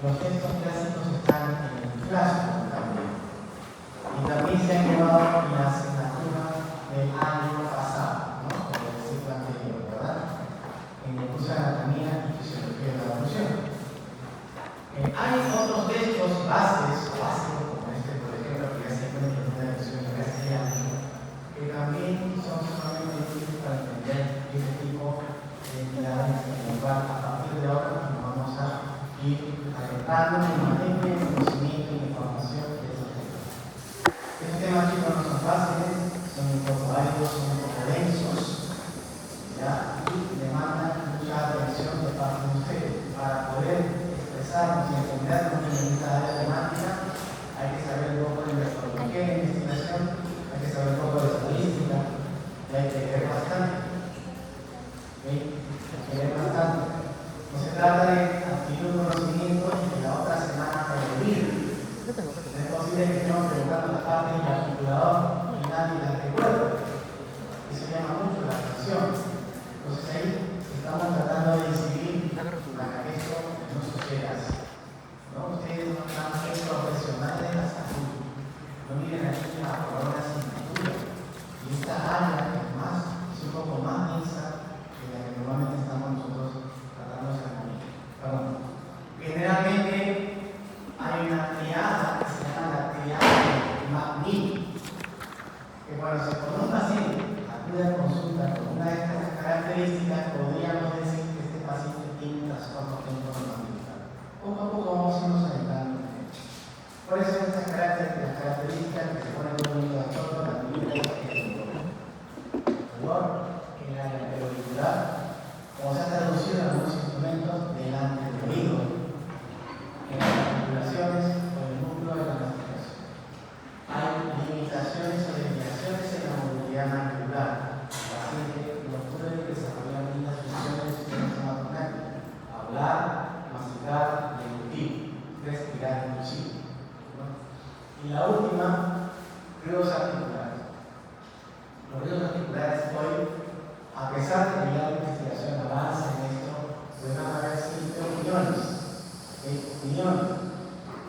los textos clásicos están en el clásico también. Y también se han llevado en la asignatura del año pasado, ¿no? Como el ciclo anterior, ¿verdad? En el curso de anatomía y fisiología de la evolución. Hay otros textos básicos, como este, por ejemplo, que ya se encuentra en una versión en castellano, que también son sumamente útiles para entender este tipo de entidades en el cual a partir de ahora nos vamos a ir adentrando en materia de conocimiento y información de esos temas. Estos temas, chicos, no son fáciles, son un poco áridos, son un poco densos, ¿ya? Y demandan mucha atención de parte de ustedes. Para poder expresarnos y entendernos en esta área temática, hay que saber un poco de metodología de investigación, hay que saber un poco de estadística, y hay que leer bastante. ¿Sí? Hay que leer bastante. No se trata de adquirir un conocimiento y que la otra semana te olvide. No es posible que estemos preguntando las partes del articulador y nadie las recuerde. Eso llama mucho la atención. Entonces ahí estamos tratando de incidir para que esto no suceda así. ¿No? Ustedes no están profesionales de la salud. No miren aquí a por una asignatura. Y esta área es un poco más densa que la que normalmente estamos nosotros tratando de hacer. Generalmente hay una triada que se llama la triada de Magni, que cuando se pone un paciente acude a consulta con una de estas características, podríamos decir que este paciente tiene un trastorno temporomandibular. Poco a poco vamos a irnos adentrando en ello. Por eso estas características que se ponen con un trastorno de la mandíbula es dolor en el área periocular, como se ha traducido en algunos instrumentos delante del oído, en las articulaciones o en el núcleo de la masticación. Hay limitaciones o desviaciones en la movilidad mandibular. El paciente no puede desarrollar lindas funciones del sistema estomacal, hablar, masticar, deglutir, respirar inclusive. ¿No? Y la última, ruidos articulares. Los ruidos articulares hoy, a pesar de que ya la investigación avanza en esto, pueden haber siempre opiniones.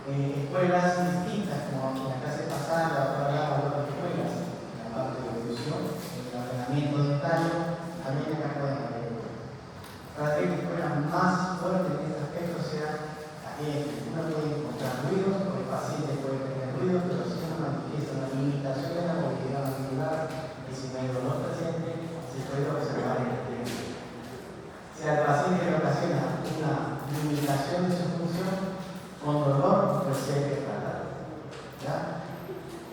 Escuelas distintas, como en la clase pasada, la otra hablaba de otras escuelas, en la parte de evolución, en el ordenamiento dentario, también acá pueden haber. Para que la escuela más fuerte en este aspecto sea aquella que uno puede encontrar ruidos, o el paciente puede tener ruidos, pero si uno manifiesta una limitación en la movilidad mandibular, y si no hay dolor presente, se puede observar en el tiempo. Si al paciente le ocasiona una limitación de su función, con dolor, pues hay que tratarlo.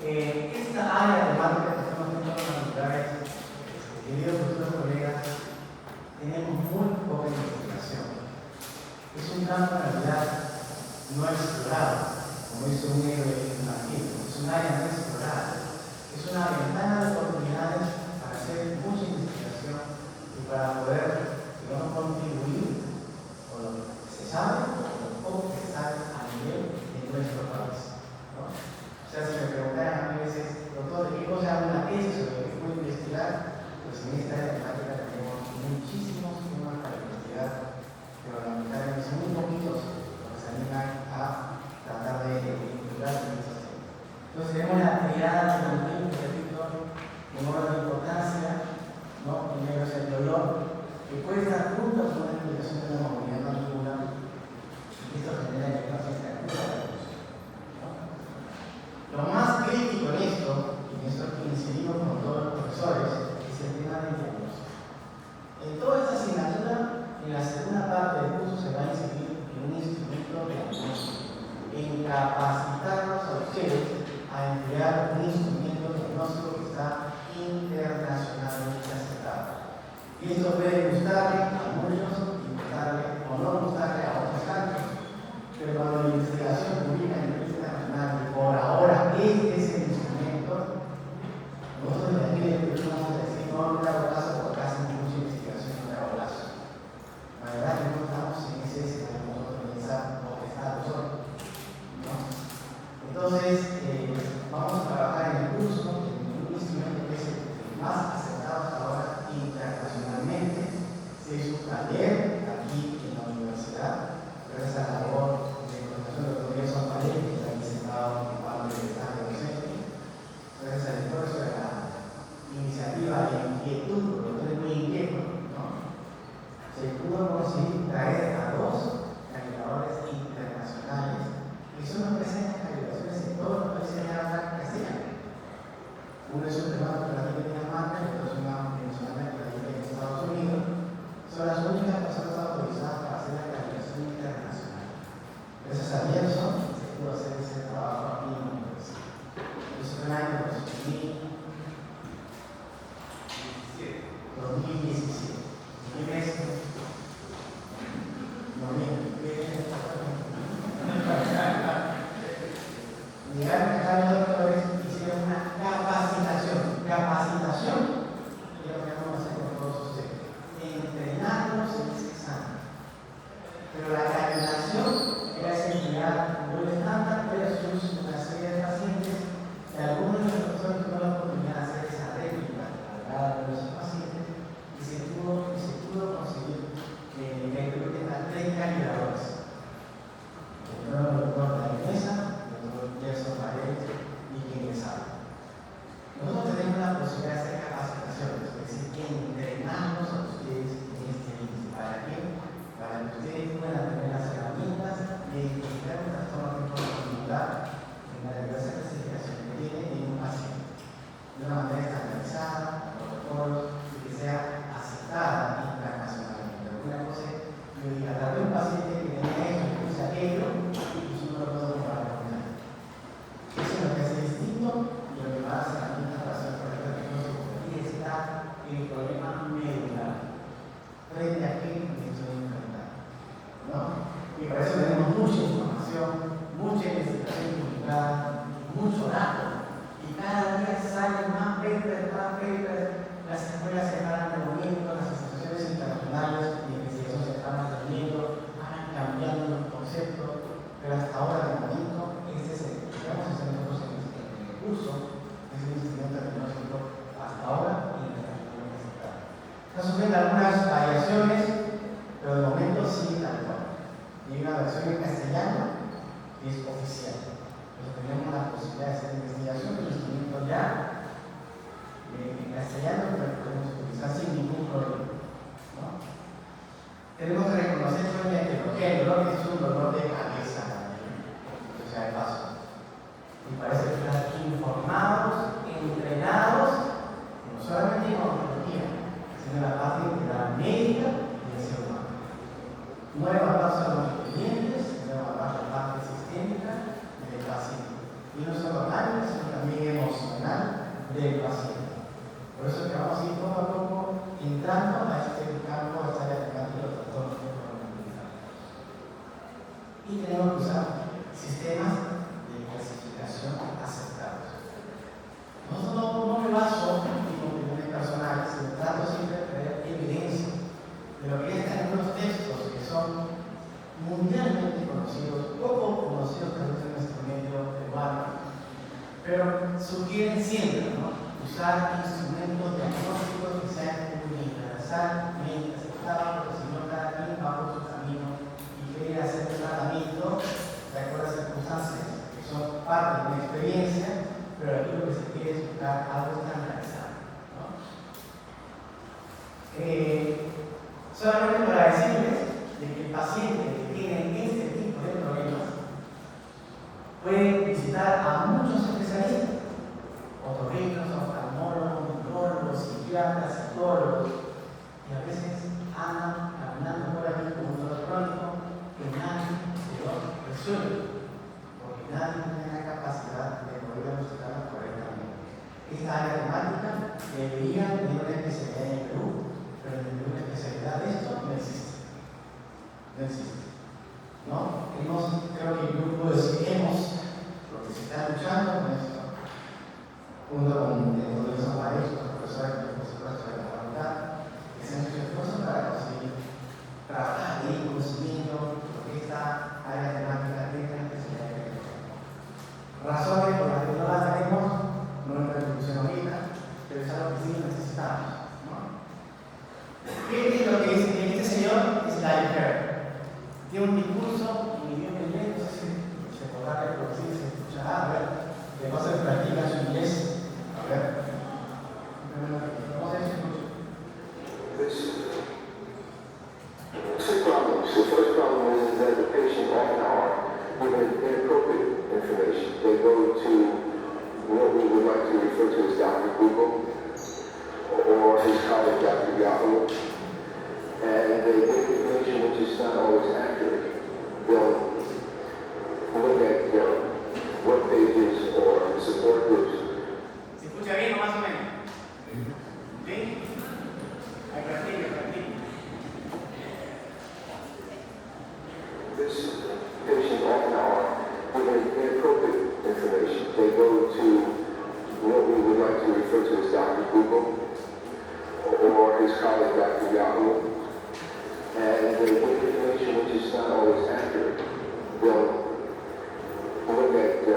Esta área de marca que estamos viendo en los lugares, queridos futuros colegas, tenemos muy poca investigación. Es un campo en realidad no explorado, como dice un héroe infantil. Es un área no explorada. Es una ventana de oportunidades para hacer mucha investigación y para poder, digamos, contribuir con lo que se sabe o lo poco que se sabe a nivel de nuestro país. ¿No? O sea, si me preguntaran a mí veces, doctor, ¿qué cosa hago una tesis sobre qué puedo investigar? Pues en esta área de temática tenemos muchísimos temas para investigar, pero lamentablemente son muy poquitos los que se animan a tratar de investigar en estos temas. Entonces tenemos la triada de los tiempos, repito, en orden de importancia, ¿no? Primero es el dolor, que puede estar junto con una explicación de la movilidad mandibular. Esto genera que el paciente acuda a la evolución. Lo más crítico en esto, y en esto que incidimos con todos los profesores, es el tema del diagnóstico. En toda esta asignatura, en la segunda parte del curso se va a incidir en un instrumento diagnóstico, en capacitarnos a ustedes a emplear un instrumento diagnóstico que está internacionalmente aceptado. Y esto puede gustarle a muchos y gustarle o no gustarle a otros tantos. Pero cuando la investigación publica en el internacional, por ahora este es el instrumento, nosotros de aquí de Perú vamos a decir, no le hago caso porque hacen mucha investigación, no le hago caso. La verdad que no estamos en ese escenario nosotros pensar o estar nosotros. ¿No? Entonces, vamos a trabajar en el curso, en un instrumento que es el más aceptado hasta ahora internacionalmente. Se hizo un taller aquí en la universidad, pero esa labor de Llegaron a los doctores y hicieron una capacitación. Capacitación, y lo que vamos a hacer con todos ustedes. Entrenarlos en ese examen. Pero la capacitación era emplear un buen estándar versus una serie de pacientes que algunos de los doctores tuvieron la oportunidad de hacer esa réplica a los pacientes y se pudo conseguir que creo que eran 3 calibradores. El doctor de la mesa, el doctor Gerson Paredes y quien les habla. Nosotros tenemos la posibilidad de hacer capacitaciones, es decir, que entrenamos a ustedes en este índice. ¿Para qué? Para que ustedes puedan tener las herramientas de identificar un trastorno de conductual en la diversa clasificación que tiene en un paciente, de una manera estandarizada, protocolos, y que sea aceptada internacionalmente. Alguna cosa es que yo diga, tal vez un paciente que tenía esto, que usa aquello, y yo no lo puedo comparar con nadie. Eso es lo que hace distinto y lo que va a hacer herramientas para hacer correcto el diagnóstico. Aquí está el problema medular. Frente a qué me estoy enfrentando, ¿no? Y por eso tenemos mucha información, mucha investigación publicada, mucho dato. Y cada día salen más papers, las escuelas se van reuniendo, las asociaciones internacionales de investigación se están reuniendo, van cambiando los conceptos, pero hasta ahora, de momento, este es el que vamos a hacer nosotros en el curso, es el instrumento diagnóstico hasta ahora y en el futuro presentado. Están sufriendo algunas variaciones, pero de momento sí tal cual. Y hay una versión en castellano que es oficial. Entonces tenemos la posibilidad de hacer investigación y los instrumentos ya en castellano, pero podemos utilizar sin ningún problema, ¿no? Tenemos que reconocer solamente lo que el dolor es un dolor de cabeza también, o sea, de paso. Y parece que están informados, entrenados, no solamente en oncología, sino en la parte integral médica del ser humano. No evaluar solo los expedientes, sino evaluar la parte sistémica del paciente. Y no solo análisis, sino también emocional del paciente. Por eso es que vamos a ir poco a poco entrando a este campo, a esta área de los trastornos de conductual. Y tenemos que usar sistemas de clasificación aceptados. Nosotros no me baso en opiniones personales, sino trato siempre de traer evidencia de lo que ya están en unos textos que son mundialmente conocidos, poco conocidos tal vez en nuestro medio peruano, pero sugieren siempre, ¿no?, usar instrumentos diagnósticos que sean universalmente aceptados, porque si no cada quien va por su camino y quiere hacer un tratamiento de acuerdo a circunstancias que son parte de una experiencia, pero aquí lo que se quiere es buscar algo estandarizado, ¿no? Solamente para decirles de que el paciente que tiene este tipo de problemas puede visitar a muchos especialistas, otorrinos, oftalmólogos, neurólogos, psiquiatras, psicólogos, y a veces andan caminando por aquí con un dolor crónico que nadie se lo resuelve, porque nadie tiene la capacidad de poder diagnosticarlo correctamente. Esta área temática debería tener una especialidad en el Perú, pero en el Perú la especialidad de esto no existe. No existe. ¿No? Creo que el grupo decimos, porque se está luchando con esto, junto con el profesor Paredes, los profesores por supuesto de la facultad, que se han hecho esfuerzos para conseguir trabajar y conocimiento de esta área temática de la especialidad de biología. Razones por las que no las tenemos, no en reproducción ahorita, pero es algo que sí necesitamos, ¿no? ¿Qué es lo que dice este señor? Es Live Care. Tiene un discurso en idioma inglés, no sé si se podrá reproducir, se escuchará, a ver, que no se practica su inglés. A ver, refer to as Dr. Google, or his colleague Dr. Yahoo. And they get information which is not always accurate. They'll look at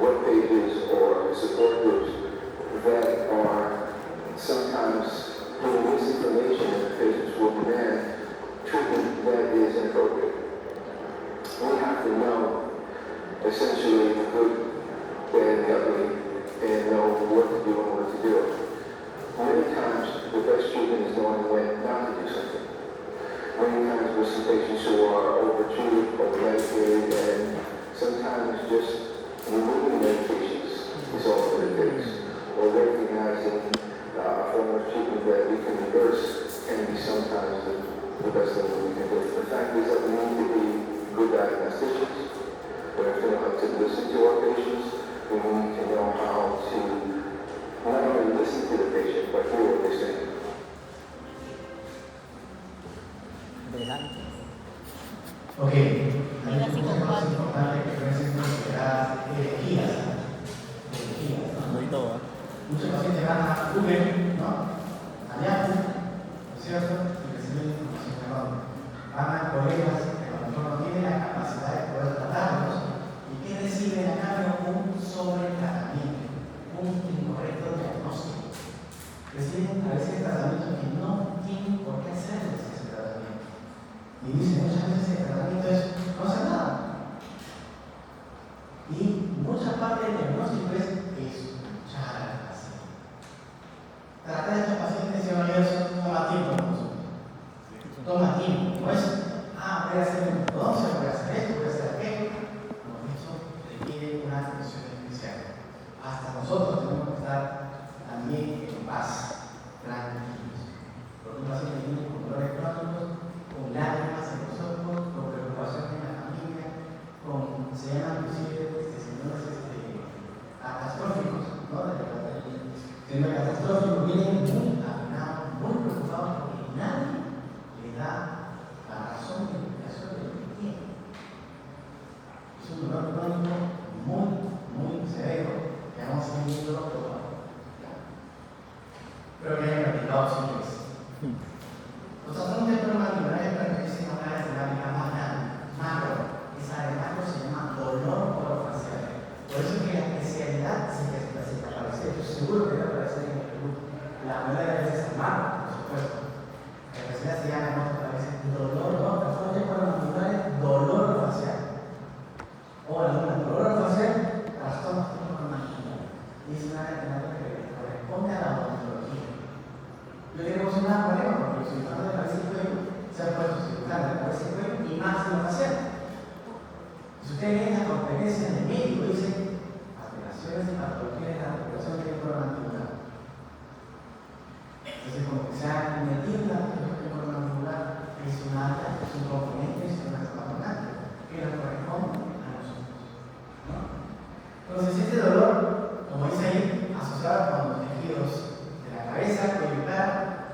web pages or support groups that are sometimes putting misinformation in the patients will demand treatment that is inappropriate. We have to know essentially the good, bad, and the ugly, and know what to do and what to do. Many times the best treatment is knowing when not to do something. Many times with some patients who are overtreated, over-medicated, and sometimes just removing medications is all that it takes. Or recognizing a form of treatment that we can reverse can be sometimes the best thing that we can do. The fact is that we need to be good diagnosticians. We have to know how to listen to our patients. We need to know how to not only listen to the patient, but hear what they're saying. Ok, hay muchas cosas importantes que pueden ser consideradas herejías, ¿no? Muchos pacientes van a Google, ¿no? A Yahoo, ¿no es cierto? Y reciben información errónea. Van a colegas que a lo mejor no tienen la capacidad de poder tratarlos y que reciben a cambio un sobretratamiento, un incorrecto diagnóstico. Reciben a veces tratamientos que no tienen por qué hacerles ese tratamiento. Y dicen muchas veces el tratamiento es no hacer nada. Y mucha parte del diagnóstico es escuchar al paciente. Tratar a estos pacientes y eso toma tiempo con nosotros. Toma tiempo. No es, voy a hacer una ortodoncia, voy a hacer esto, voy a hacer aquello. No, eso requiere una atención especial. Hasta nosotros tenemos que estar también en paz, tranquilos. Porque un paciente viene con dolores crónicos, con lágrimas en los ojos, con preocupación en la familia, se llaman inclusive síndromes catastróficos, ¿no? Síndromes catastróficos vienen muy apenados, muy preocupados porque nadie le da la razón de explicación de lo que tiene. Es un dolor crónico muy severo, que vamos a ir viendo todo. Creo que hay practicado siempre eso. Los trastornos temporomandibular pertenecen a una área cerebral más grande, macro. Esa área macro se llama dolor orofacial. Por eso es que la especialidad se aparece. Yo seguro que va a aparecer en el Perú. La mayoría de veces es macro, por supuesto. La especialidad se llama en otras veces dolor, ¿no? Trastornos temporomandibulares, dolor orofacial. O dolor orofacial, trastornos temporomandibulares. Y es una área que corresponde a la odontología. Yo tengo un problema porque los cirujanos de cabeza y cuello se han puesto cirujanos de cabeza y cuello y maxilofacial. Si usted lee las conferencias del médico, dice alteraciones y patologías de la articulación temporomandibular. Entonces, como que se ha metido en la articulación temporomandibular, es un área, es un componente, es una componente que nos corresponde a nosotros, ¿no? Entonces, este dolor, como dice ahí, asociado con los tejidos de la cabeza, cuello y cara,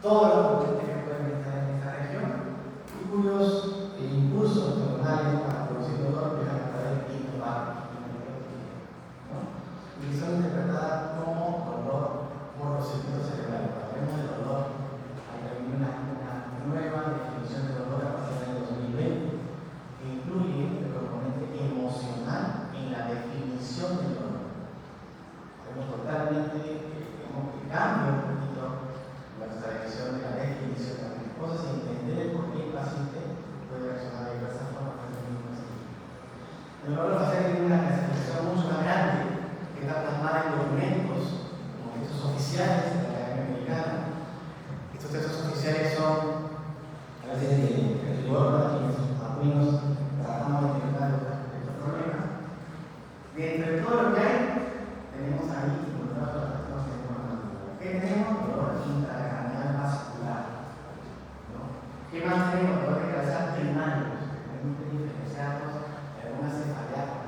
todos los componentes que pueden estar en esta región y cuyos impulsos neuronales para producir dolor viajan a través del hipotálamo, ¿no? Y que son interpretadas como dolor por los circuitos cerebrales. Cuando hablemos de dolor, hay también una nueva definición de dolor a partir del 2020 que incluye el componente emocional en la definición del dolor. Tenemos totalmente que cambia un poquito nuestra definición de la definición de las cosas y entender el por qué el paciente puede reaccionar de diversas formas frente al mismo paciente. El dolor orofacial tiene una clasificación mucho más grande que está plasmada en documentos como textos oficiales de la Academia Americana. Estos textos oficiales son a veces de rigor para quienes algunos tratamos de enfrentar estos problemas. De entre todo lo que hay, tenemos ahí los trastornos temporomandibulares. ¿Qué tenemos? Dolor intracraneal vascular, ¿no? ¿Qué más tenemos? Dolor de cabeza primario, que permiten diferenciarlos de alguna cefalea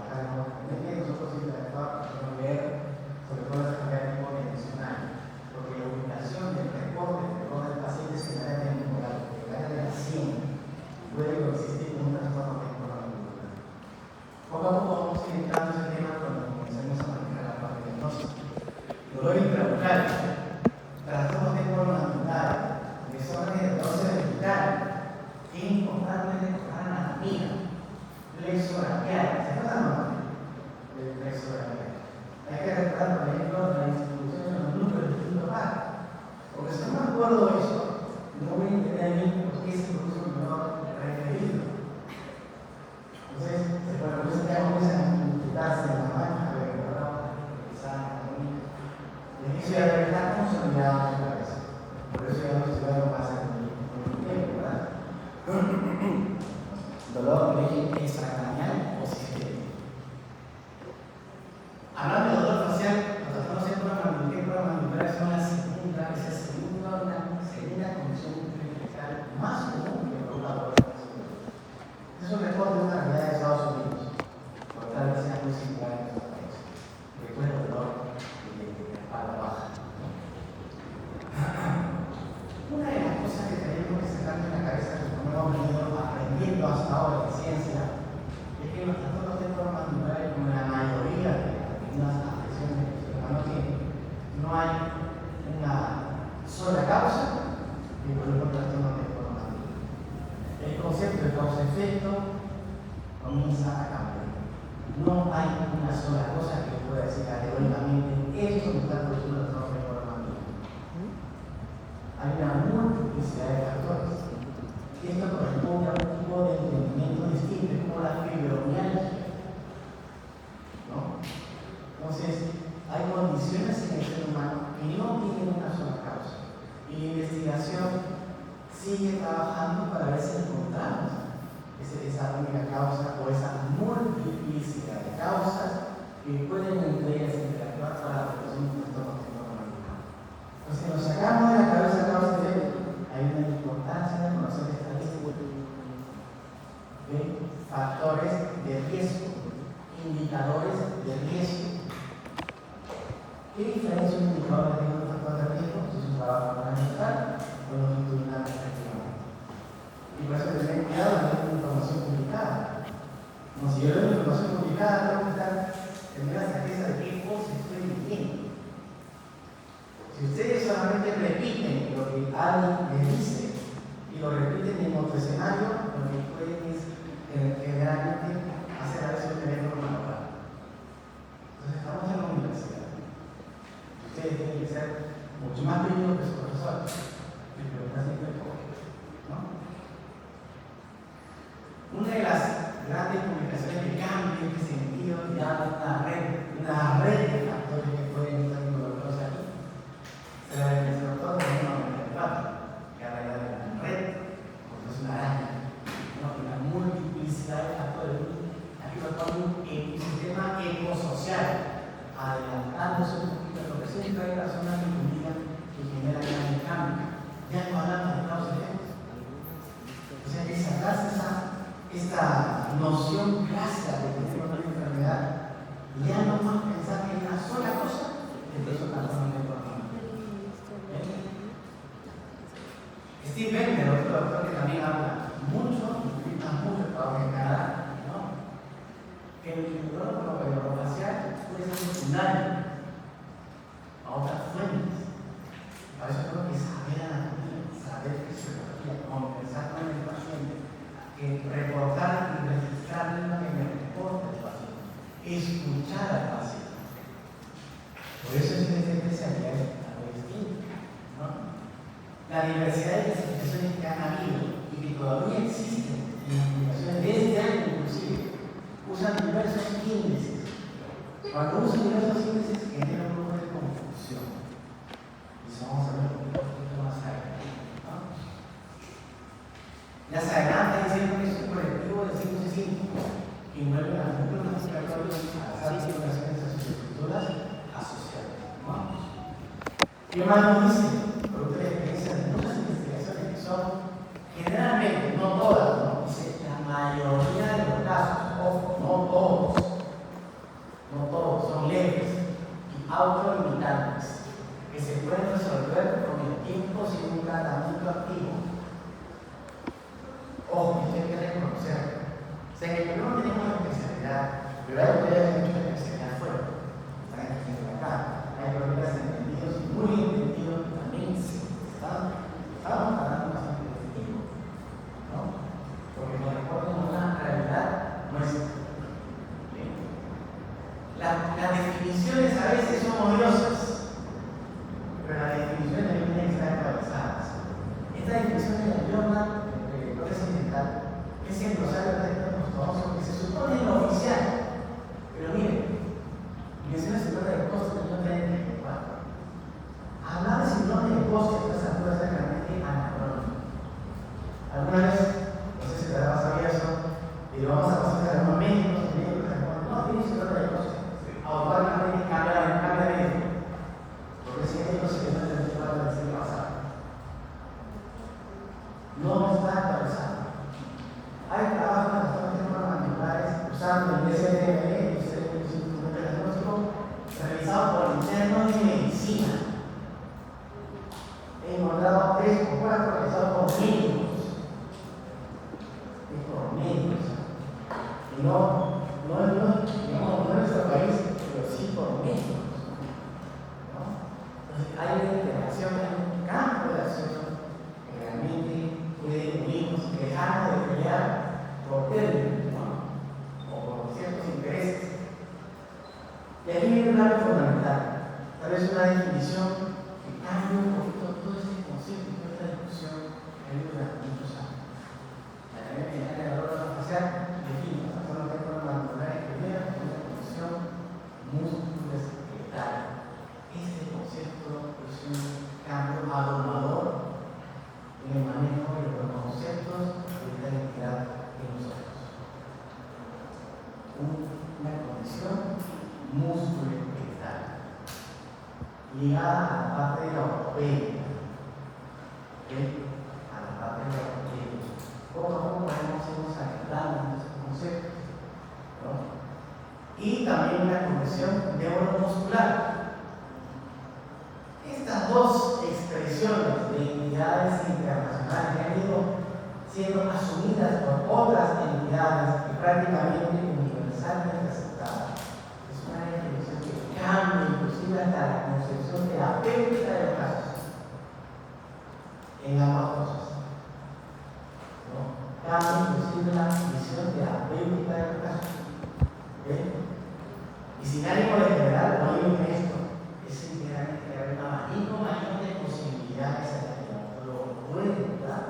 extracraneal o sistémico. Hablando de dolor facial, cuando estamos en pruebas mandibular son la segunda condición clínica más común que provoca dolor facial. Es un reporte de una realidad de Estados Unidos, por tal vez sea muy similar en nuestro país. Después del dolor de la espalda baja. Una de las cosas que tenemos que sacar en la cabeza, como hemos venido aprendiendo hasta ahora en ciencia, es que los trastornos temporomandibulares, como la mayoría de las afecciones que el ser humano tiene, no hay una sola causa que involucra un trastorno temporomandibular. El concepto de causa-efecto comienza a cambiar. No hay una sola cosa que pueda decir categóricamente esto me está produciendo el trastorno temporomandibular. Hay una multiplicidad de factores. Esto corresponde a un tipo de entendimiento distinto, es como la fibromialgia, ¿no? Entonces, hay condiciones en el ser humano que no tienen una sola causa. Y la investigación sigue trabajando para ver si encontramos esa única causa o esa multiplicidad de causas que pueden entre ellas interactuar para la producción de un trastorno temporomandibular. Entonces, nos sacamos de la cabeza causa de efecto. Hay una importancia de conocer estadísticas de factores de riesgo, indicadores de riesgo. ¿Qué diferencia un indicador de riesgo de un factor de riesgo? Si es un trabajo fundamental o longitudinal respectivamente. Y por eso tener cuidado de tener información publicada. Como si yo leo información publicada, tengo que tener la certeza de qué cosa estoy diciendo. Si ustedes solamente repiten lo que alguien les dice y lo repiten en otro escenario, lo que pueden es generalmente hacer a veces un teléfono manual. Entonces estamos en la universidad. Ustedes tienen que ser mucho más pequeños que sus profesores, pero casi poco, ¿no? Una de las grandes publicaciones que cambia este sentido y da una red de factores que pueden estar involucrados aquí. Se la del doctor de 1994, que habla de la red, porque es una araña, ¿no? Una multiplicidad de factores. Aquí lo pongo en un sistema ecosocial, adelantándose un poquito, porque siempre hay personas que comunican que generan grandes cambios. Ya no hablamos de causa y efecto. O sea, que sacarse esta noción clásica de que tenemos una enfermedad, ya no vamos a pensar que hay una sola cosa que te hizo trastorno temporal. Steve Bender, otro doctor que también habla mucho, implica mucho trabajo en Canadá, ¿no? Que el dolor facial puede ser secundario a otras fuentes. Para eso creo que saber anatomía, saber fisiología, conversar con el paciente, reportar y registrar lo que me reporta el paciente, escuchar al paciente. Por eso es que esta especialidad es algo distinto, ¿no? La diversidad de clasificaciones que han habido y que todavía existen en las publicaciones de este año inclusive, usan diversos índices. Cuando usan diversos índices genera un poco de confusión. Y eso vamos a ver un poquito más adelante, ¿no? Ya se adelanta diciendo que es un colectivo de 5 que envuelve a múltiples respiratorios, a las articulaciones, a sus estructuras asociadas, ¿no? ¿Qué más nos dice? Producto de experiencia de muchas investigaciones que son generalmente, no todas, ¿no? Dice la mayoría de los casos, ojo, no todos, son leves y autolimitantes, que se pueden resolver con el tiempo sin un tratamiento activo. Ojo, esto hay que reconocer. O sea, que no tenemos una especialidad, pero hay colegas que mucha especialidad fuera. Están aquí acá. Hay colegas entendidos y muy entendidos que también estamos hablando bastante de este tipo, ¿no? Porque nos reportan una realidad nuestra. Las definiciones a veces son odiosas, pero las definiciones deben estar actualizadas. Esta definición de la bioma occidental es el glosario de ortodoxo que se supone lo oficial, pero miren, menciona el síndrome de Costa en el año 34. Hablar de síndrome de Costa a estas alturas es realmente anacrónico. Alguna vez, no sé si te habrá pasado eso, y lo vamos a pasar usando el DSM, que es el instrumento diagnóstico, realizado por internos de medicina. He encontrado 3 o 4 realizados por médicos. Es por médicos. Y no en nuestro país, pero sí por médicos. ¿No? Entonces, hay una interacción, hay un campo de acción que realmente puede unirnos y dejarnos de pelear por términos, ¿no? O por ciertos intereses. Y aquí viene un dato fundamental, tal vez una definición que cambia un poquito todo este concepto y toda esta discusión que ha habido durante muchos años. La Academia Mexicana de Valor Facial define la trastorno temporomandibular escleral como una condición músculo-esquelética. Este concepto es un cambio abrumador en el manejo de los conceptos de esta entidad en nosotros. Una condición músculo-esquelética ligada a la parte de la ortopedia. A la parte de la ortopedia. Poco a poco irnos adentrando en estos conceptos, ¿no? Y también una condición neuromuscular. Estas dos expresiones de entidades internacionales que han ido siendo asumidas por otras entidades y prácticamente universalmente aceptadas, es una definición que cambia inclusive hasta la concepción terapéutica de los casos en ambas cosas, ¿no? Cambia inclusive la visión terapéutica de los casos. Y sin ánimo de generar, no digo esto, es sinceramente crear un abanico mayor de posibilidades en la que lo puede dar,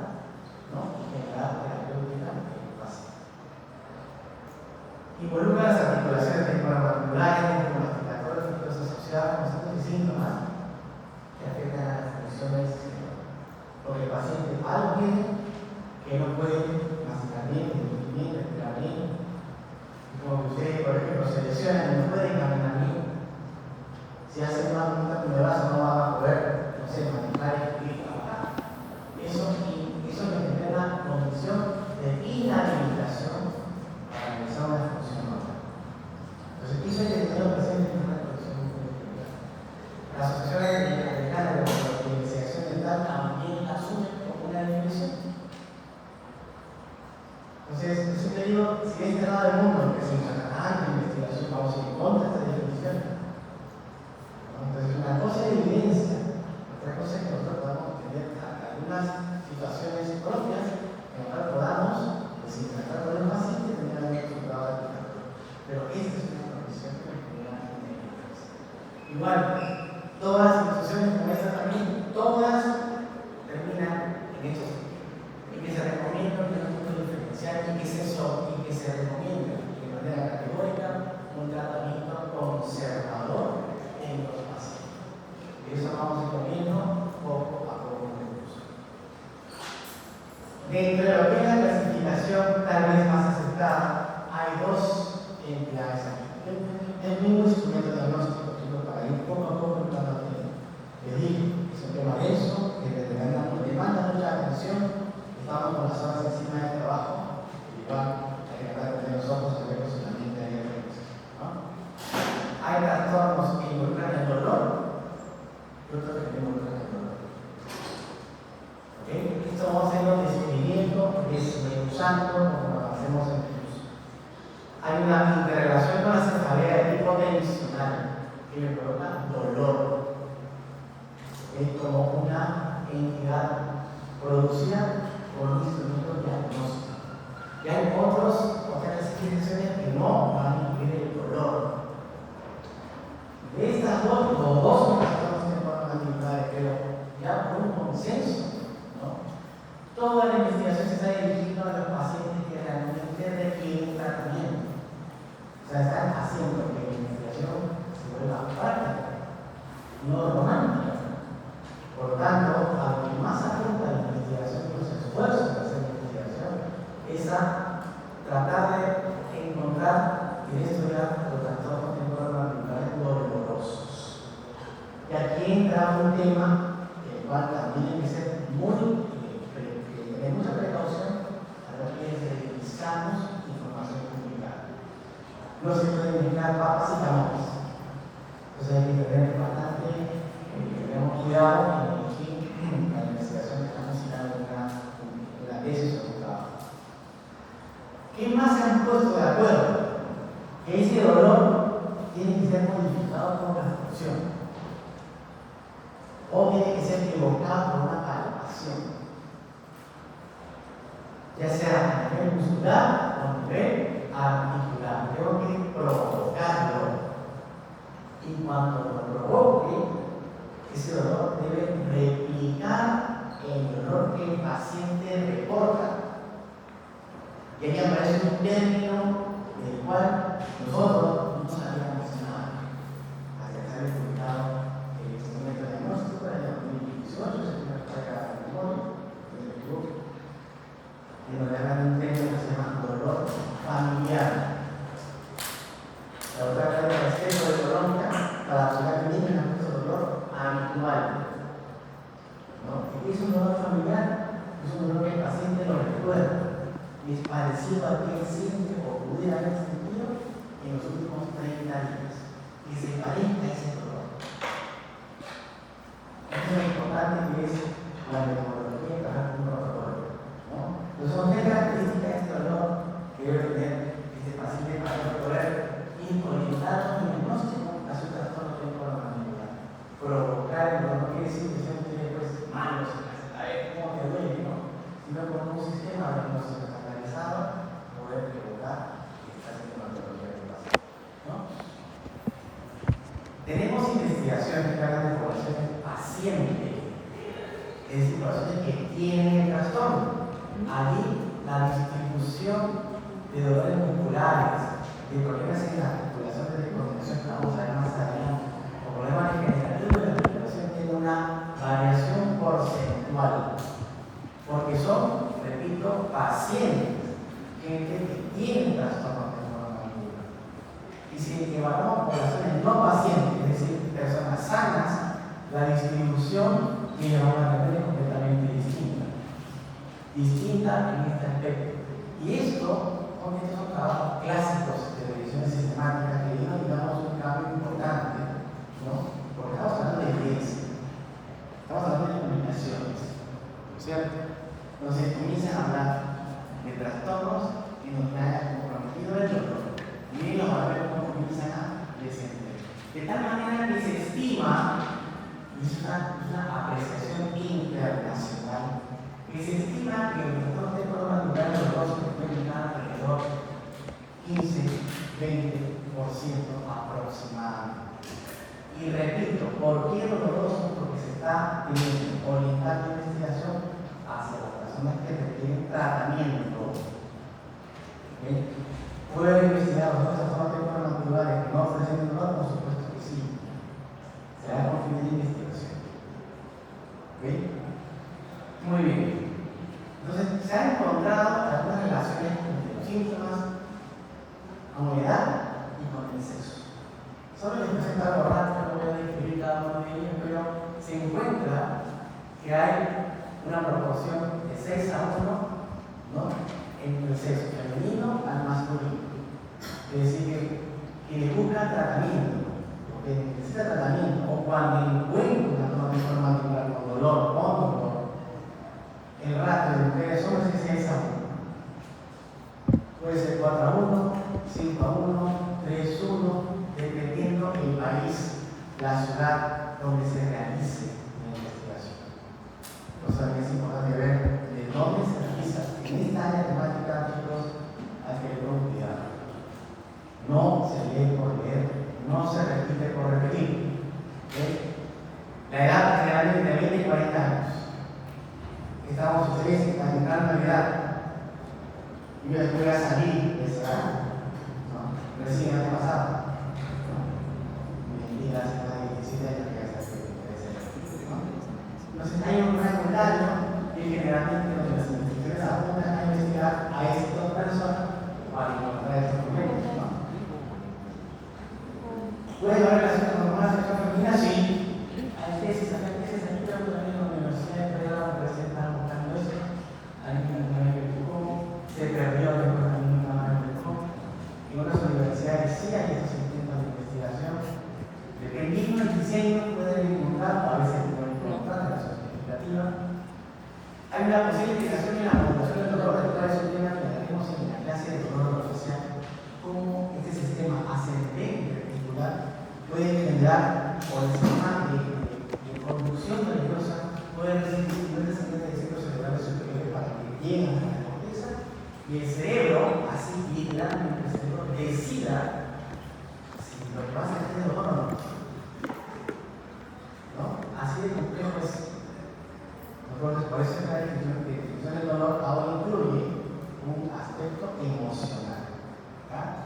¿no? Generar terapéutica en el paciente. Involucra las articulaciones temporomandibulares, neuromasticadores, efectos asociados con signos y síntomas que afectan a las funciones, porque el paciente algo tiene que no puede masticar bien, digerir bien, respirar bien. Como que ustedes, por ejemplo, se lesionan y no pueden caminar bien. Si hacen una punta con el brazo, no van a poder, no sé, manejar y escribir, trabajar. Eso les genera una condición de inhabilitación para realizar una función normal. Entonces, eso hay que tenerlo presente en una condición muy complicada. La Asociación Americana de Investigación Dental también la asume como una definición. Entonces, eso te digo, si de este lado del mundo que se encargará de investigación, vamos a ir en contra de esta definición. Entonces, una cosa es evidencia, otra cosa es que nosotros podamos tener algunas situaciones propias en las cuales podamos, sin tratar con el paciente, tener algún resultado de aplicación. Pero esta es una condición que nos genera una evidencia. Igual, todas las instituciones como esta también, todas terminan en hechos y que se recomienda y que se recomienda de manera categórica un tratamiento conservador en los pacientes. Y eso vamos a ir viendo poco a poco en el curso. Dentro de lo que es la clasificación tal vez más aceptada, hay 2 entidades aquí. El mismo instrumento diagnóstico, chicos, para ir poco a poco entrando en él. Les digo, es un tema denso, que demanda mucha atención. Estamos con las horas encima del trabajo. Igual hay que tratar de tener los ojos abiertos en la mente de ellos, ¿no? Hay trastornos que involucran el dolor y otros que no involucran el dolor. ¿Okay? Esto vamos a hacerlo describiendo, desmenuzando como lo hacemos en el curso. Hay una interrelación con la cefalea de tipo tensional que me provoca dolor. Es como una entidad producida por un instrumento diagnóstico. Y hay otras clasificaciones que no van a incluir el dolor. De estas dos, los dos son trastornos temporomandibulares, pero ya por un consenso, ¿no? Toda la investigación se está dirigiendo a los pacientes que realmente requieren un tratamiento. O sea, están haciendo que la investigación se vuelva práctica, no romántica. Por lo tanto, a lo que más apunta la investigación y los esfuerzos de hacer investigación es a tratar de encontrar y de estudiar los trastornos temporomandibulares dolorosos. Y aquí entra un tema el cual también hay que ser tener mucha precaución a lo que es revisamos información publicada. no se pueden mezclar papas y jamones. Entonces hay que tener bastante, cuidado en la investigación que estamos citando en la tesis o el trabajo. ¿Qué más se han puesto de acuerdo? Que ese dolor tiene que ser modificado por la función o tiene que ser evocado por una palpación, ya sea a nivel muscular o a nivel articular. Tengo que provocarlo y cuando lo provoque, ese dolor debe replicar el dolor que el paciente reporta. Y ahí aparece un término del cual nosotros no sabíamos nada hasta que se había publicado el instrumento de diagnóstico para el 2018, se me traiga la memoria, y nos dan un término que se llama dolor familiar. La otra carrera de exceso de Colombia, para la ciudad de Lima, es un dolor habitual. ¿No? ¿Qué es un dolor familiar? Es un dolor que el paciente lo recuerda. Y es parecido al que él siente o pudiera haber sentido en los últimos 30 días. Y se parezca ese dolor. Esto es lo importante que es la metodología de trabajar con un protocolo. ¿No? Entonces son tres características de este dolor que debe tener este paciente para poder orientar un diagnóstico a su trastorno temporomandibular. Provocar el dolor no quiere decir que sea un tiene pues malos, a ver cómo te duele, ¿no? Sino con un sistema de diagnóstico poder provocar esta sintomatología del paciente, ¿no? Tenemos investigaciones que hablan de poblaciones pacientes, es decir, poblaciones que tienen el trastorno. Allí la distribución de dolores musculares, de problemas en las articulaciones de coordinación que vamos a ver más adelante, o problemas degenerativos de la articulación, tiene una variación porcentual, porque son, repito, pacientes, gente que tiene trastorno temporomandibular. Y si evaluamos poblaciones no pacientes, es decir, personas sanas, la distribución tiene una manera completamente distinta en este aspecto. Y estos son trabajos clásicos de revisiones sistemáticas que dieron, digamos, un cambio importante, ¿no? Porque estamos hablando de evidencia, estamos hablando de comunicaciones, ¿cierto? Entonces comienzan a hablar de trastornos en los que haya comprometido el dolor y los valores como comienzan a descender. De tal manera que se estima, y es una apreciación internacional, que se estima que el trastorno temporomandibular doloroso puede estar alrededor 15-20% aproximadamente. Y repito, ¿por qué doloroso? Porque se está orientando la investigación hacia las personas que requieren tratamiento. ¿Okay? ¿Pueden investigar los trastornos temporomandibulares que no ofrecen dolor? Por supuesto que sí. Será con fin de investigación. ¿Okay? Muy bien. Entonces, se han encontrado algunas relaciones entre los síntomas con la edad y con el sexo. Solo les presento algo rápido, no voy a describir cada uno de ellos, pero se encuentra que hay una proporción de 6 a 1, ¿no?, entre el sexo femenino al masculino. Es decir, que busca tratamiento, o que necesita tratamiento, o cuando encuentra una toma temporomandibular con dolor, el ratio de mujeres hombres es 6 a 1. Puede ser 4 a 1, 5 a 1, 3 a 1, dependiendo el país, la ciudad donde se realice la investigación. Entonces también es importante ver de dónde se realiza. En esta área temática, chicos, hay que tener cuidado. No se lee por leer, no se repite por repetir. ¿Okay? La edad generalmente de 20 y 40 años. Estamos ustedes están entrando en edad. Y yo después voy a salir de esa edad. ¿No? Recién el año pasado. Y hace más de 17 años que ya se hace. Entonces hay un rango y generalmente las investigaciones apuntan a investigar a estas personas para encontrar estos problemas. ¿No? ¿Puede haber relaciones con hormonas sexual femenina? Sí. Hay tesis aquí creo que también en la Universidad de Pereira están buscando eso. Alguien también verificó, se perdió después también una verificó. En otras universidades decía, y estos intentos de investigación, dependiendo del diseño, pueden encontrar, o a veces pueden encontrar en la significativa, hay una posible indicación en la modulación del dolor, de cuál es un tema que hablaremos en la clase de dolor social, cómo este sistema ascendente reticular puede generar, por el sistema de conducción nerviosa, puede recibir niveles de centros cerebrales superiores para que lleguen a la corteza y el cerebro, así literalmente el cerebro, decida si lo que va a hacer es dolor o no. ¿No? Así de complejo es. Entonces, por eso es la definición del dolor ahora incluye un aspecto emocional. ¿Verdad?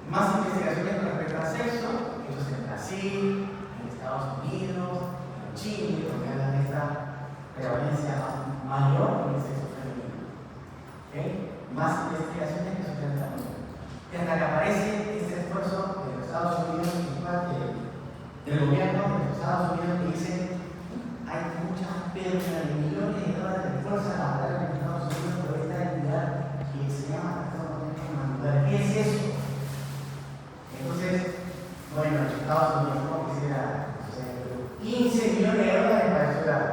Más investigaciones con respecto al sexo, hechos en Brasil, en Estados Unidos, en Chile, donde hay esta prevalencia mayor en el sexo femenino. ¿Okay? Más investigaciones que suceden también. Hasta que aparece este esfuerzo de los Estados Unidos, del gobierno de los Estados Unidos, que dice: hay muchas pérdidas de millones de dólares de fuerza laboral en Estados Unidos por esta entidad que se llama trastorno mandibular. ¿Qué es eso? Entonces, bueno, en Estados Unidos, como quisiera, 15 millones de dólares para estudiar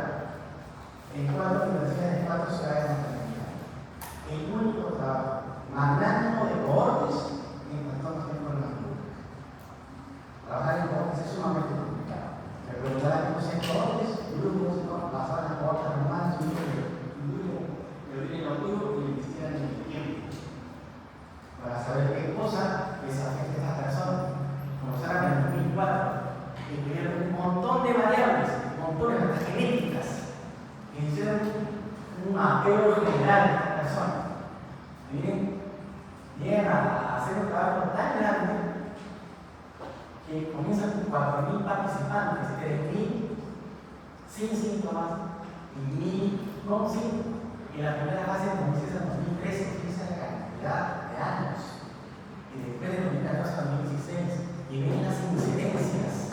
en 4 universidades de 4 ciudades norteamericanas. El único trabajo magnánimo de cohortes en trastornos temporales. Trabajar en cohortes es sumamente complicado. Me preguntarán cómo se cohortes, grupos, ¿no? Basar en cohortes normales, un grupo de origen motivo y investigar en el tiempo. Para saber qué cosa les afecta a estas personas. Como saben, en el 2004 incluyeron un montón de variables, montones de genéticas, que hicieron un mapeo general de estas personas. Miren, llegan a hacer un trabajo tan grande que comienzan con 4.000 participantes, 3.000 sin síntomas y 1.000 con síntomas. En la primera fase comienza en 2013, comienza la cantidad de años. Y después de 2014 a 2016, y ven las incidencias.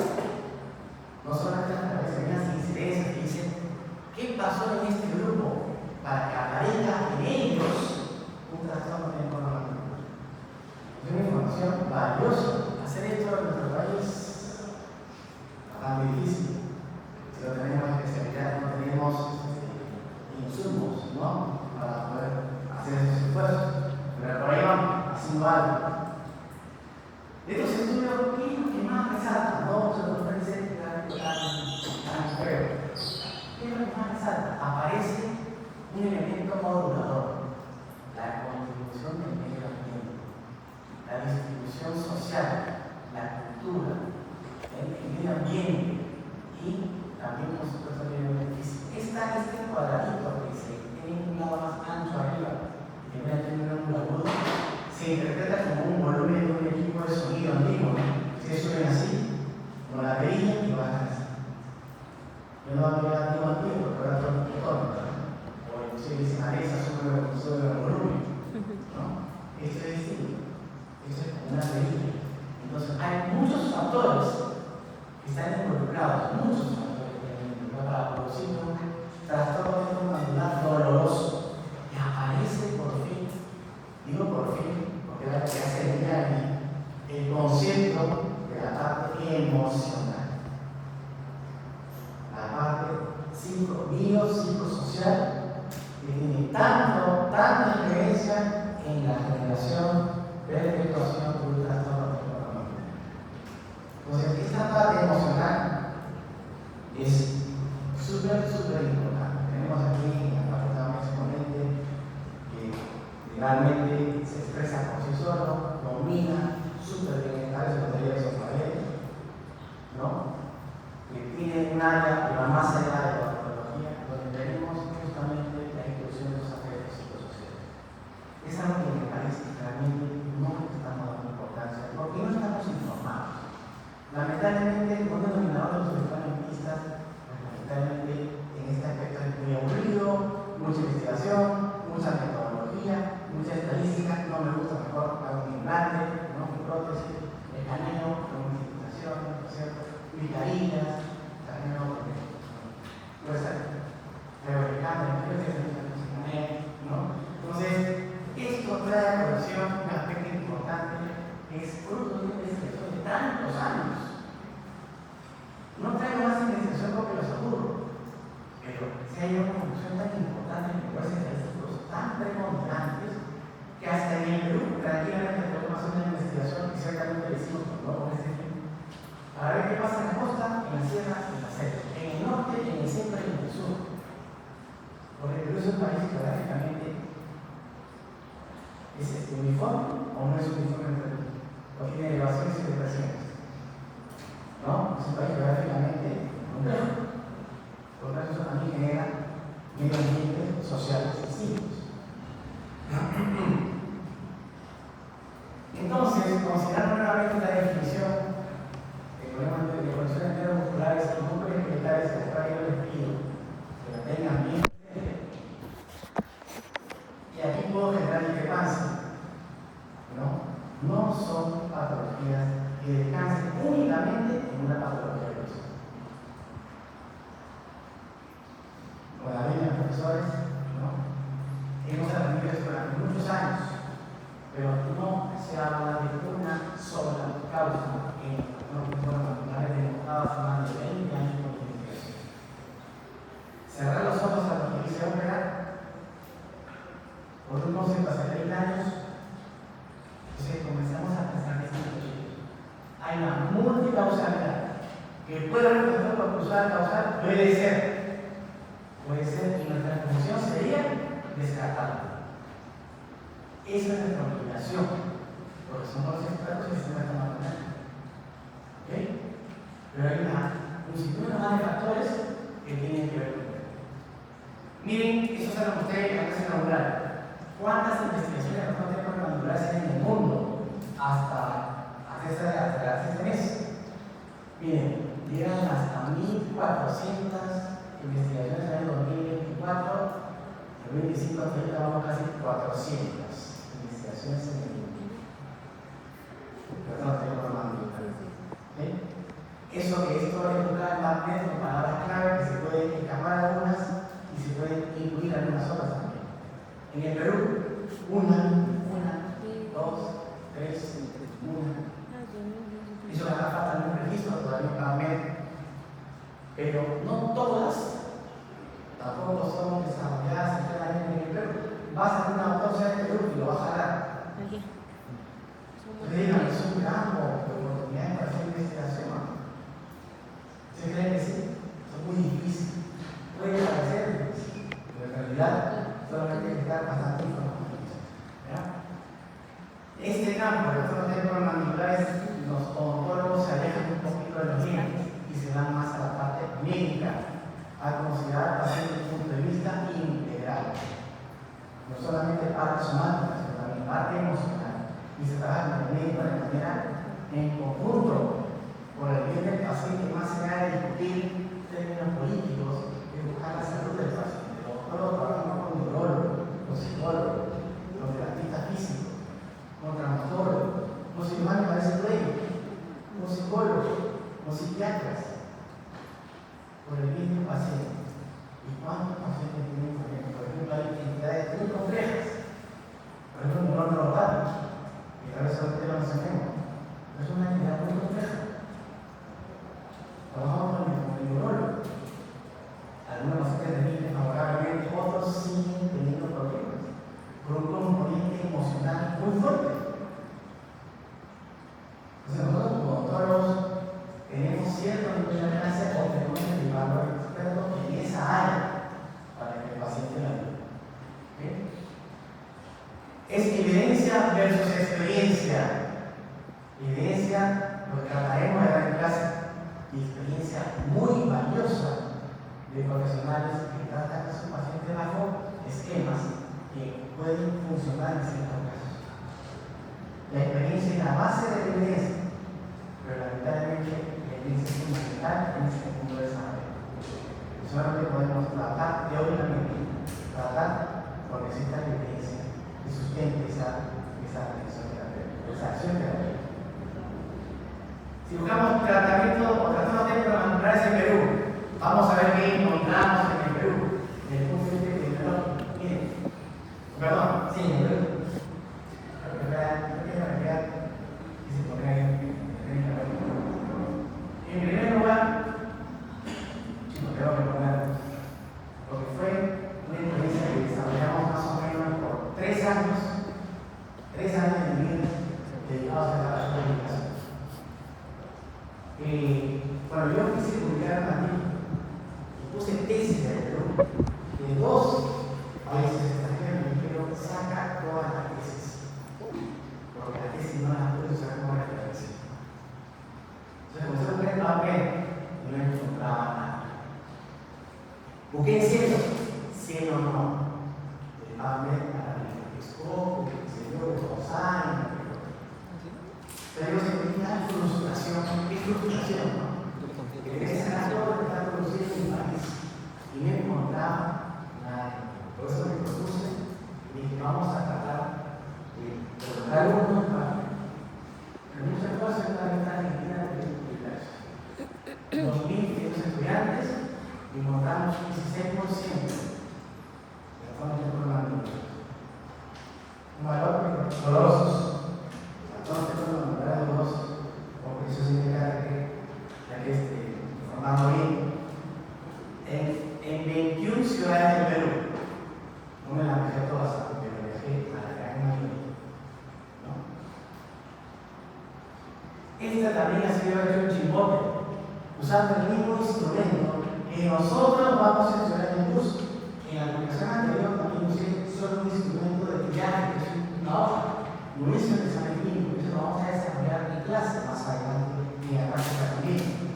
No solamente las cabezas, ven las incidencias que dicen: ¿qué pasó en este grupo para que aparezca en ellos un trastorno temporal? Es una información valiosa. Hacer esto en nuestro país es bastante difícil. Si no tenemos especialidad, no tenemos insumos, ¿no?, para poder hacer esos esfuerzos. Pero por ahí vamos, haciendo algo. De estos estudios, ¿qué es lo que más resalta? No se nos parece tan feo. ¿Qué es lo que más resalta? Aparece un elemento modulador: la contribución del medio ambiente, la distribución social, la cultura, el medio ambiente y también, por supuesto, el medio ambiente físico. Este cuadradito que se tiene un lado más ancho arriba y que viene a tener un ángulo agudo, se interpreta como un volumen de un equipo de sonido antiguo. Ustedes suben así, con la perilla y bajan así. Yo no había antiguo porque ahora todo es botón, o si dicen a esa sube el volumen, ¿no? Esto es distinto. Esto es como una perilla. Entonces, hay muchos factores que están involucrados, muchos factores que están involucrados para producir un trastorno mandibular doloroso que aparece por fin. Digo por fin, porque es la que hace el concepto de la parte emocional, la parte biopsicosocial, que tiene tanta influencia en la generación, perpetuación de un trastorno temporal. Entonces, esta parte emocional es súper importante. Tenemos aquí en la parte de exponente que realmente se expresa por sí solo, domina súper bien el área de los talleres, ¿no? Que tiene un área que va más allá de la patología, donde tenemos justamente la inclusión de los aspectos psicosociales. Es algo que me parece que realmente no le estamos dando importancia, porque no estamos informados. Lamentablemente, un denominador de los especialistas, lamentablemente en este aspecto es muy aburrido, mucha investigación, mucha metodología, mucha estadística. No me gusta, mejor hago un implante, ¿no?, mi prótesis, escaneo, con investigación, ¿no es cierto?, vicarillas, escaneo, puede ser, pero el cambio, ¿no? Entonces, esto trae a colación un aspecto importante o no es uniforme o tiene elevaciones y depresiones. ¿No? Es un país geográficamente complejo. Por lo tanto, eso también genera medio ambientes sociales distintos. Entonces, considerando nuevamente la definición de problemas de condiciones neuromusculares y musculoesqueletales, a la cual yo les pido que la tengan bien presente. Y aquí puedo generar discrepancia. No son patologías que descansen únicamente en una patología personal. Con la vida de profesores, hemos aprendido esto durante muchos años, pero no se habla de una sola causa en los musculares demostrados hace más de 20 años de investigación. Cerrar los ojos a lo que dice operar por un concepto hace 30 años. Entonces comenzamos a pensar en estos chicos. Hay una multicausalidad que puede representar por causal, puede ser, y nuestra función sería descartarlo. Esa es nuestra obligación, porque somos los expertos en sistemas de matemáticas. ¿Ok? Pero hay un sinnúmero más de factores que tienen que ver con esto. Miren, eso es algo que ustedes acá se nombrar. ¿Cuántas investigaciones de problemas mandibulares hay en el mundo hasta este mes? Miren, llegan hasta 1.400 investigaciones en el 2024, en 2025 hasta ahorita vamos casi 400 investigaciones en el mundo. Eso que esto es buscar más con palabras clave que se pueden escapar algunas y se pueden incluir algunas otras también. En el Perú, una, dos, tres, una. Eso le hará falta algún registro todavía para ver, pero no todas tampoco son desarrolladas enteramente en el Perú. Vas a hacer una autopsia de Perú y lo vas a jalar. Ustedes digan, es un campo de oportunidades para hacer investigación. ¿Se creen que sí? Eso es muy difícil. Puede parecer difícil, pero en realidad solamente hay que estar bastante informados. Este campo de los temas mandibulares, los odontólogos se alejan un poquito de los dientes y se dan más a la parte médica, a considerar el paciente desde un punto de vista integral. No solamente parte somática, sino también parte emocional. Y se trabaja con el médico de manera en conjunto, por el bien del paciente, más allá de discutir términos políticos, de buscar la salud del paciente. Los doctores trabajan con neurólogos, con psicólogos, con terapistas físicos, con traumatólogos, con cirujanos para ese médico, con psicólogos, con psiquiatras, por el bien del paciente. ¿Y cuántos pacientes tienen? Por ejemplo, hay entidades muy complejas, por ejemplo, un neurólogo neuropático, y a veces ahorita lo mencionemos, pero es una entidad muy compleja. Trabajamos con el neurólogo. Algunos pacientes remiten favorablemente, otros siguen teniendo problemas por un componente emocional muy fuerte. Entonces nosotros como odontólogos tenemos cierto nivel de amenaza o tenemos que llevarlo al experto en esa área para que el paciente la viva. ¿Okay? Es evidencia versus experiencia. Evidencia, lo que trataremos de dar en clase, y experiencia muy valiosa de profesionales que tratan a sus pacientes bajo esquemas que pueden funcionar en ciertos casos. La experiencia es la base de la evidencia, pero lamentablemente la evidencia es fundamental en este punto de desarrollo. Solamente podemos tratar teóricamente, porque exista la evidencia que sustente esa acción terapéutica. Si buscamos tratamiento o tratamiento de mandibulares en Perú, vamos a ver qué encontramos en el Perú, desde el punto de vista epidemiológico. Miren, perdón, sí, en el Perú. En primer lugar, no tengo que poner, porque fue una experiencia que desarrollamos más o menos por 3 años de mi vida dedicados a la comunicación. Bueno, yo quise publicar también y puse tesis de Perú de 2 países extranjeros y quiero sacar toda que si no las puedes usar como referencia. Entonces, cuando se busca el papel, no encontraba nada. Busqué en cielo no. El papel para el microscopio, que se dio de 2 años. Pero yo sentí una frustración, ¿qué frustración, no? Que ese era todo lo que está produciendo en mi país y no encontraba nada. Por eso me propuse y dije, vamos a tratar de colocar unos papeles. Pero muchas cosas están en esta Argentina de 2.500 estudiantes y encontramos un 16% de la forma de formar un valor doloroso. Entonces, cuando nombrar doloroso, porque eso significa que ya que formamos bien en 21 ciudades del Perú. No me las viajé todas, porque me viajé a la gran mayoría, ¿no? Esta también ha sido hecha en Chimbote, usando el mismo instrumento que nosotros vamos a estudiar en el curso. En la aplicación anterior también usé solo un instrumento de tiraje, que es una hoja. No es un examen clínico, eso lo vamos a desarrollar en clase más adelante en la práctica también.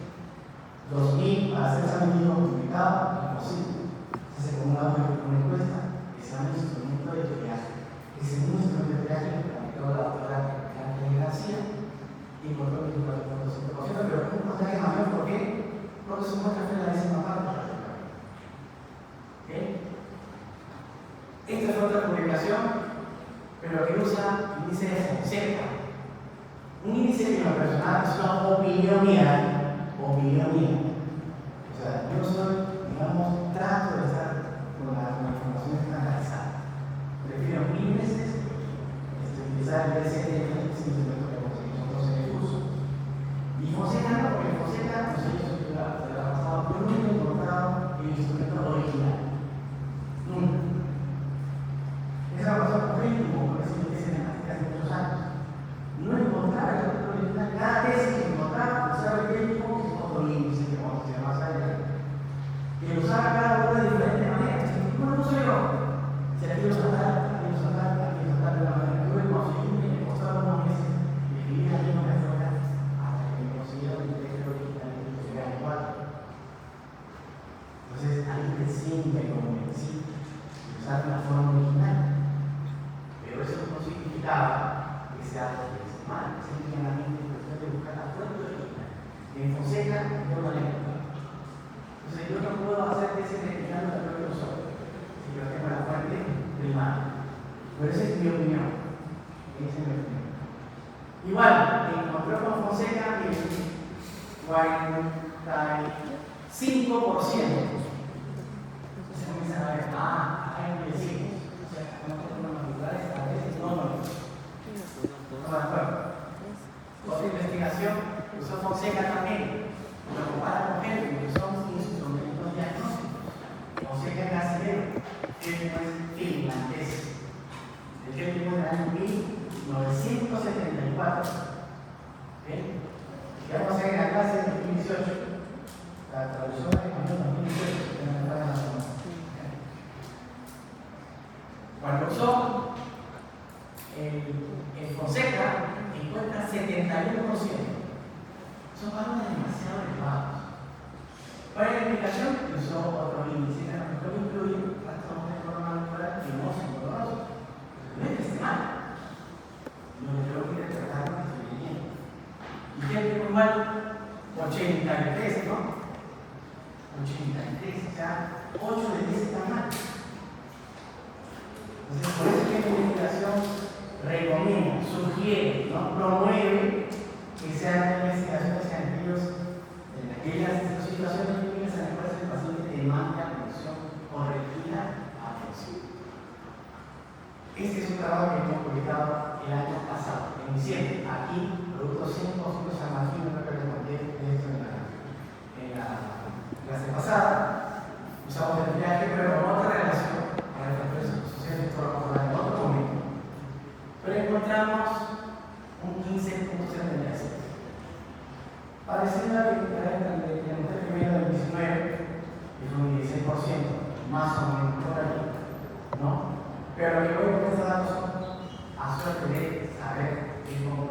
2000 para hacer examen clínico complicado, imposible. Entonces, como una encuesta, que sea un instrumento de triaje. Ese mismo instrumento de triaje lo planteó la doctora Ángela García y encontró el 24%, pero un porcentaje mayor, ¿por qué? Porque su muestra fue la décima parte. ¿Okay? Esta es otra publicación, pero que usa el índice de Fonseca. Un índice que en lo personal es una opinión mía. O sea, yo soy, digamos, trato de estar con la información estandarizada. Prefiero 1000 veces utilizar el DST que es el instrumento que nosotros en el curso. Y Fonseca no, porque Fonseca, nosotros de la pasada, yo nunca he encontrado el instrumento original. Nunca. Esa razón por ejemplo, como decía hace muchos años. No encontraba el instrumento original. Cada tesis que encontraba, usaba el tiempo, otro índice que vamos a hacer más adelante. Que lo usaba cada uno de diferentes maneras. ¿Cómo lo uso yo? Si aquí lo saltar, aquí lo saltar de la manera que tuve, conseguí, me costó algunos meses, y escribí aquí en una flora hasta que me consiguieron el texto original y lo llegué a igual. Entonces, ahí recién me convencí de usar la forma original. Pero eso no significaba que sea mal, simplemente cuestión de buscar la fuente original. En Fonseca yo no la encontré. Entonces yo no puedo hacer ese verificando de lo que lo soy, si yo tengo la fuente primaria. Pero esa es mi opinión. Esa es mi opinión. Igual, encontré con Fonseca el 45%. Entonces comienzan a ver, hay un decir. O sea, no tengo lugares, a veces no lo mismo. ¿No de acuerdo? Otra investigación usó Fonseca también. Lo compara con gente que son instrumentos diagnósticos. Fonseca es brasileño, él no es finlandés. De hecho, él vive en el año 1974. ¿Okay? Y vamos a hacer en la clase de 2018. La traducción de español 2018, que no me pagan la zona. Cuando usó el Fonseca, encuentra 71%. Son valores demasiado elevados. Para la explicación, usó otro índice, que a lo mejor incluye trastornos de forma natural que no son dolorosos. No es que esté mal. Lo que yo quiero tratar es que estoy bien. Y gente con mal, 83, ¿no? 83, o sea, 8 de 10 están mal. Entonces, por eso que la investigación recomienda, sugiere, ¿no? Promueve que sean investigaciones científicas en aquellas situaciones clínicas en las cuales el paciente demanda atención o requiera atención. Este es un trabajo que hemos publicado el año pasado, en diciembre. Aquí, productos 100% San Martín, no recuerdo por qué, esto en la clase pasada. Usamos el triaje, pero con otra relación para el proceso social de en otro momento. Pero encontramos un 15.76. Parecido a la que encontré primero del 19, que fue un 16%, más o menos por ahí, ¿no? Pero lo que voy a empezar a dar son a suerte de saber que como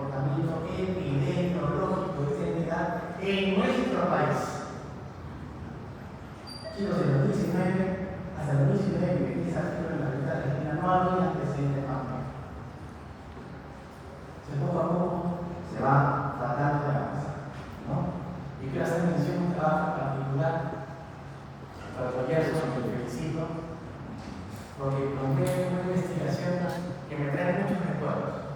XIX, hasta el 2019, que aquí ese artículo en la revista Argentina, no había antecedentes más. Poco a poco se va tratando de avanzar, ¿no? Y quiero hacer mención a un trabajo particular para apoyar eso, que felicito, porque compré una investigación que me trae muchos recuerdos,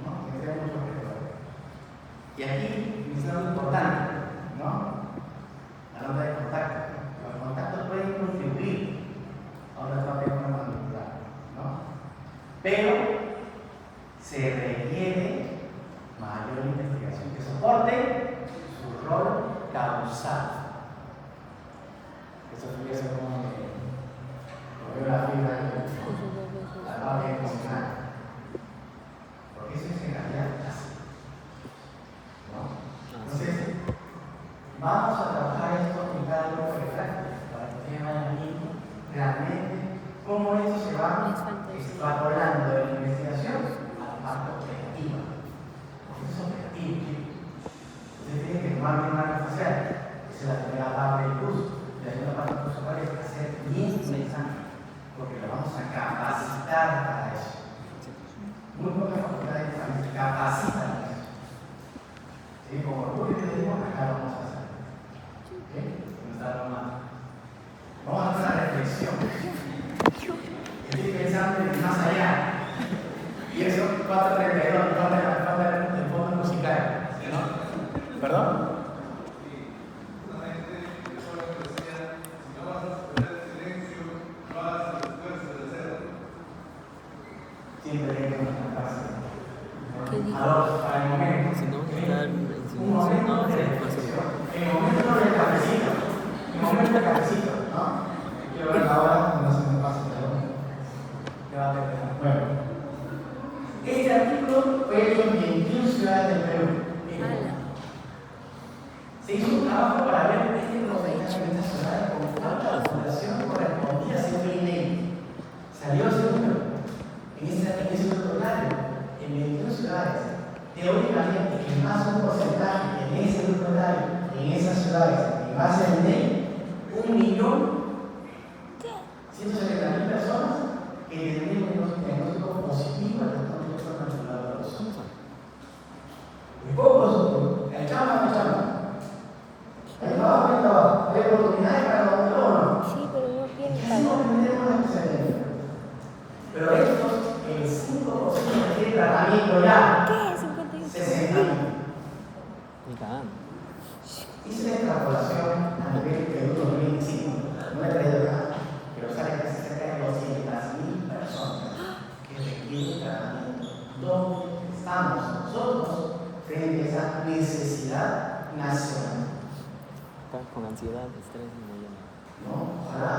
¿no? Me trae muchos recuerdos. Y aquí menciono algo importante, ¿no? La nota de contacto. Los contactos pueden contribuir a una forma manipular, ¿no? Pero se requiere mayor investigación que soporte su rol causal. Eso podría ser como la fibra la base emocional. Porque eso es en realidad así, ¿no? Entonces, vamos a trabajar esto en cada grupo de práctica para que ustedes vayan viendo realmente cómo eso se va extrapolando de la investigación parte operativa, porque eso es operativo, chicos. Ustedes tienen que tomar bien una facial, esa es la primera parte del curso. La segunda parte del curso es hacer bien interesante, porque lo vamos a capacitar para eso. Muy pocas facultades capacitan para eso. ¿Sí? Como orgullo te digo, acá lo vamos a hacer. ¿Sí? Vamos a hacer una reflexión. Estoy pensando en más allá. Y eso, 432, falta el fondo musical, ¿no? ¿Perdón? Siempre hay que para el momento. Si no, estar en Un momento de reflexión. El momento del cafecito. El momento del cafecito, ¿no? Quiero ver ahora, no se me pasa, perdón. ¿Qué va a tener? Bueno. Este artículo fue hecho en 21 ciudades del Perú. Se hizo un trabajo para ver este porcentaje de estas ciudades con cuánta población correspondía a ser INE. Salió segundo en ese doctorado en 21 ciudades. Teóricamente, que más un porcentaje en ese doctorado, en esas ciudades, en base al INE, 1.170.000 personas que tendrían un diagnóstico positivo al trastorno manipulador. Muy pocos, el chamba no chamba. El trabajo es trabajo. Hay oportunidades para los autónomos. Sí, pero no quieren Casi no tenemos la especialidad. Pero estos, el 5% tiene tratamiento ya. ¿Qué? 60.000. Ni cagando. Hice la extrapolación a nivel Perú 2025. No he traído acá, pero sale casi cerca de 200.000 personas que requieren tratamiento. ¿Dónde estamos nosotros frente a esa necesidad nacional? Estás con ansiedad, estrés y muy bien. ¿No? Ojalá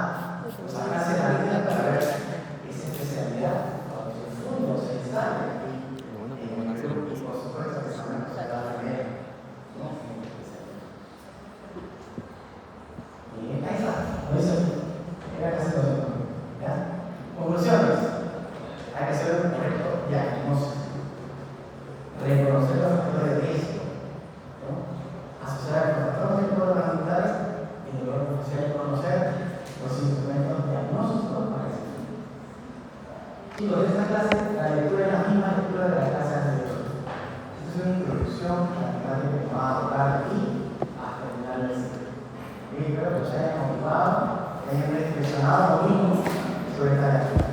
sacarse la vida para ver esa especialidad, cuando se funda o se instale aquí. Lo bueno que lo van a hacer Por es supuesto que se va a tener, ¿no? Y ahí está, por eso era que hacerlo. ¿Ya? Conclusiones. Hay que hacer un correcto diagnóstico. Reconocer los factores de riesgo, ¿no? Asociar con los factores manipuladores y luego conocer los instrumentos diagnósticos para eso. Chicos, de esta clase, la lectura es la misma lectura de la clase anterior. Esta es una introducción a la clase que vamos a tocar aquí hasta el final del ciclo. Y espero que os hayan motivado, que hayan reflexionado lo mismo sobre esta lectura.